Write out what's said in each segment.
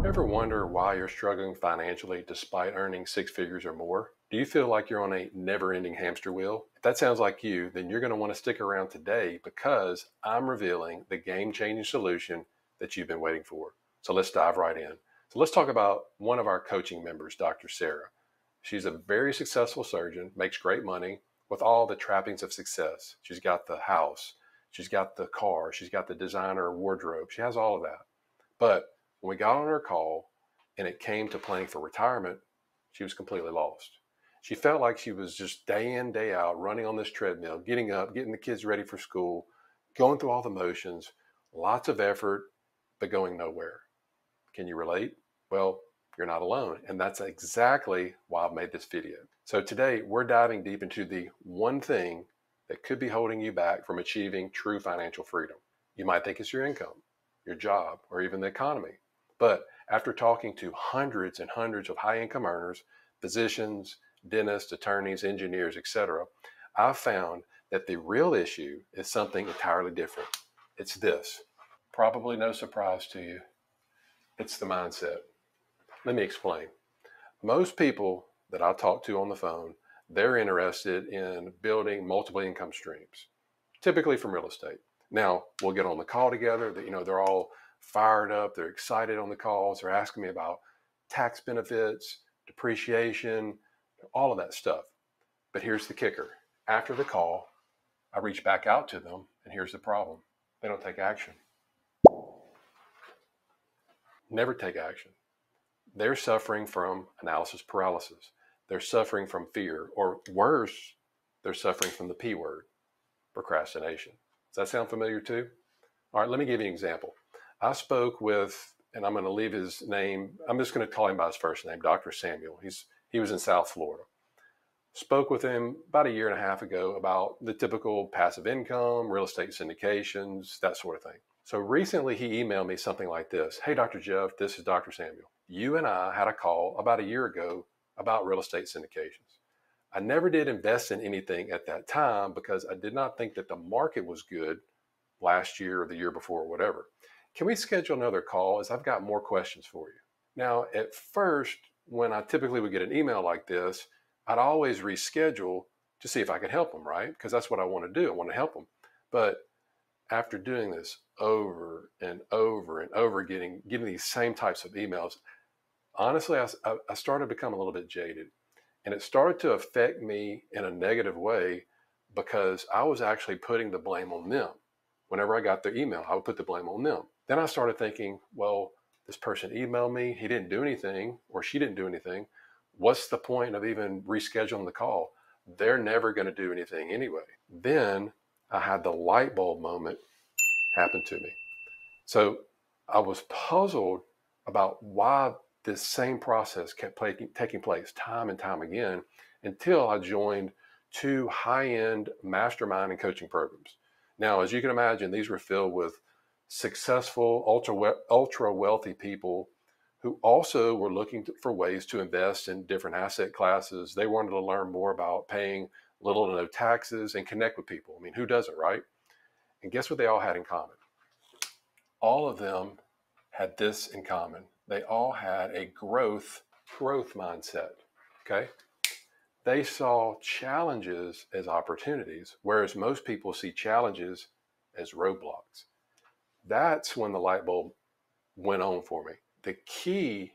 Ever wonder why you're struggling financially despite earning six figures or more? Do you feel like you're on a never ending hamster wheel? If that sounds like you, then you're going to want to stick around today because I'm revealing the game changing solution that you've been waiting for. So let's dive right in. So let's talk about one of our coaching members, Dr. Sarah. She's a very successful surgeon, makes great money with all the trappings of success. She's got the house, she's got the car, she's got the designer wardrobe, she has all of that. But when we got on her call and it came to planning for retirement, she was completely lost. She felt like she was just day in, day out, running on this treadmill, getting up, getting the kids ready for school, going through all the motions, lots of effort, but going nowhere. Can you relate? Well, you're not alone. And that's exactly why I've made this video. So today we're diving deep into the one thing that could be holding you back from achieving true financial freedom. You might think it's your income, your job, or even the economy. But after talking to hundreds and hundreds of high income earners, physicians, dentists, attorneys, engineers, etc., I've found that the real issue is something entirely different. It's this. Probably no surprise to you. It's the mindset. Let me explain. Most people that I talk to on the phone, they're interested in building multiple income streams, typically from real estate. Now, we'll get on the call together. They're all fired up. They're excited on the calls. They're asking me about tax benefits, depreciation, all of that stuff. But here's the kicker. After the call, I reach back out to them, and here's the problem. They don't take action. Never take action. They're suffering from analysis paralysis. They're suffering from fear, or worse, they're suffering from the P word, procrastination. Does that sound familiar too? All right, let me give you an example. I spoke with, and I'm going to leave his name, I'm just going to call him by his first name, Dr. Samuel. He was in South Florida. Spoke with him about a year and a half ago about the typical passive income, real estate syndications, that sort of thing. So recently he emailed me something like this. Hey, Dr. Jeff, this is Dr. Samuel. You and I had a call about a year ago about real estate syndications. I never did invest in anything at that time because I did not think that the market was good last year or the year before or whatever. Can we schedule another call as I've got more questions for you? Now, at first, when I typically would get an email like this, I'd always reschedule to see if I could help them, right? Because that's what I want to do. I want to help them. But after doing this over and over and over, getting these same types of emails, honestly, I started to become a little bit jaded. And it started to affect me in a negative way because I was actually putting the blame on them. Whenever I got their email, I would put the blame on them. Then I started thinking, well, this person emailed me, he didn't do anything, or she didn't do anything. What's the point of even rescheduling the call? They're never going to do anything anyway. Then I had the light bulb moment happen to me. So I was puzzled about why this same process kept taking place time and time again until I joined two high-end mastermind and coaching programs. Now, as you can imagine, these were filled with successful, ultra wealthy people who also were looking for ways to invest in different asset classes. They wanted to learn more about paying little to no taxes and connect with people. I mean, who doesn't, right? And guess what they all had in common? All of them had this in common. They all had a growth mindset, okay? They saw challenges as opportunities, whereas most people see challenges as roadblocks. That's when the light bulb went on for me. The key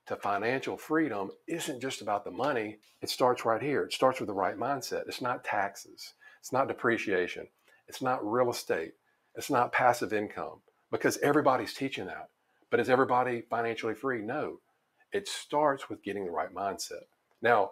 to financial freedom isn't just about the money. It starts right here. It starts with the right mindset. It's not taxes. It's not depreciation. It's not real estate. It's not passive income, because everybody's teaching that. But is everybody financially free? No. It starts with getting the right mindset. Now,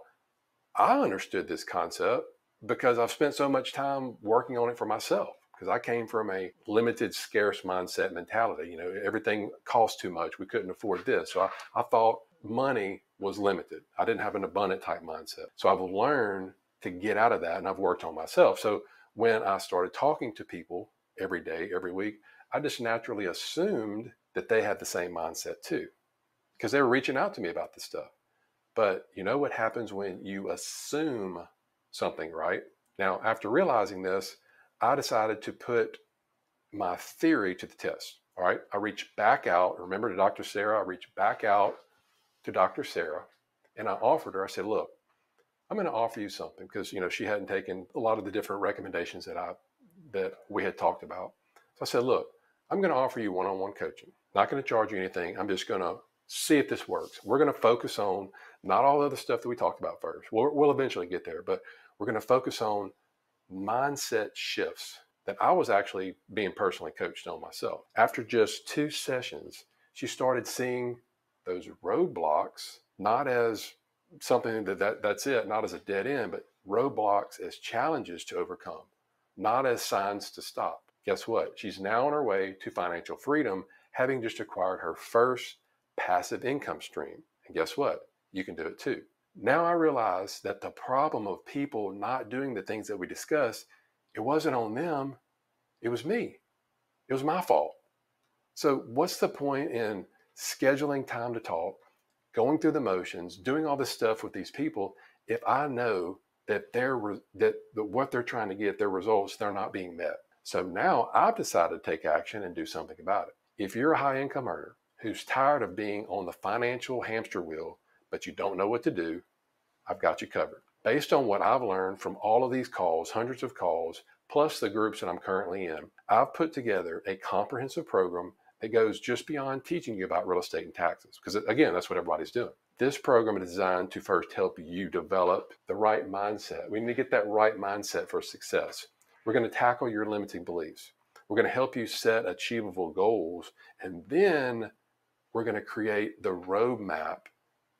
I understood this concept because I've spent so much time working on it for myself, because I came from a limited, scarce mindset mentality. Everything cost too much. We couldn't afford this. So I thought money was limited. I didn't have an abundant type mindset. So I've learned to get out of that, and I've worked on myself. So when I started talking to people every day, every week, I just naturally assumed that they had the same mindset too, because they were reaching out to me about this stuff. But you know what happens when you assume something, right? Now, after realizing this, I decided to put my theory to the test. All right. I reached back out. Remember to Dr. Sarah? I reached back out to Dr. Sarah and I offered her, I said, look, I'm going to offer you something because, she hadn't taken a lot of the different recommendations that we had talked about. So I said, look, I'm going to offer you one-on-one coaching. Not going to charge you anything. I'm just going to see if this works. We're going to focus on not all the other stuff that we talked about first. We'll eventually get there, but we're going to focus on mindset shifts that I was actually being personally coached on myself. After just 2 sessions, she started seeing those roadblocks not as something that's it, not as a dead end, but roadblocks as challenges to overcome, not as signs to stop. Guess what? She's now on her way to financial freedom, having just acquired her first passive income stream. And guess what? You can do it too. Now I realize that the problem of people not doing the things that we discussed, it wasn't on them, it was me. It was my fault. So what's the point in scheduling time to talk, going through the motions, doing all this stuff with these people, if I know that what they're trying to get, their results, they're not being met? So now I've decided to take action and do something about it. If you're a high income earner who's tired of being on the financial hamster wheel, but you don't know what to do, I've got you covered. Based on what I've learned from all of these calls, hundreds of calls, plus the groups that I'm currently in, I've put together a comprehensive program that goes just beyond teaching you about real estate and taxes. Because again, that's what everybody's doing. This program is designed to first help you develop the right mindset. We need to get that right mindset for success. We're going to tackle your limiting beliefs. We're going to help you set achievable goals. And then we're going to create the roadmap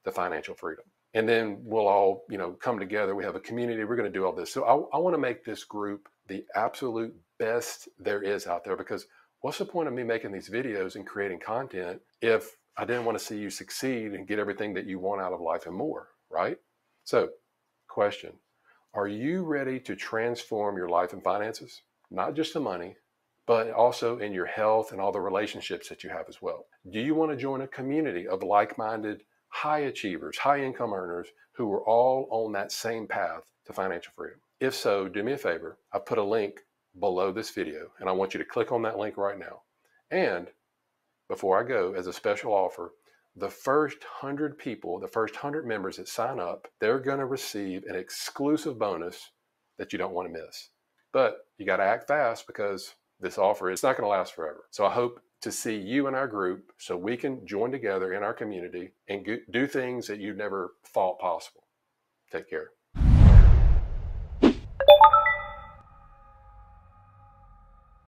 to financial freedom. And then we'll all, come together. We have a community. We're going to do all this. So I want to make this group the absolute best there is out there, because what's the point of me making these videos and creating content if I didn't want to see you succeed and get everything that you want out of life and more, right? So, question, are you ready to transform your life and finances? Not just the money, but also in your health and all the relationships that you have as well. Do you want to join a community of like-minded high achievers, high income earners who are all on that same path to financial freedom? If so, do me a favor. I put a link below this video and I want you to click on that link right now. And before I go, as a special offer, the first 100 people, the first 100 members that sign up, they're going to receive an exclusive bonus that you don't want to miss. But you got to act fast because this offer is not going to last forever. So I hope to see you in our group so we can join together in our community and do things that you never thought possible. Take care.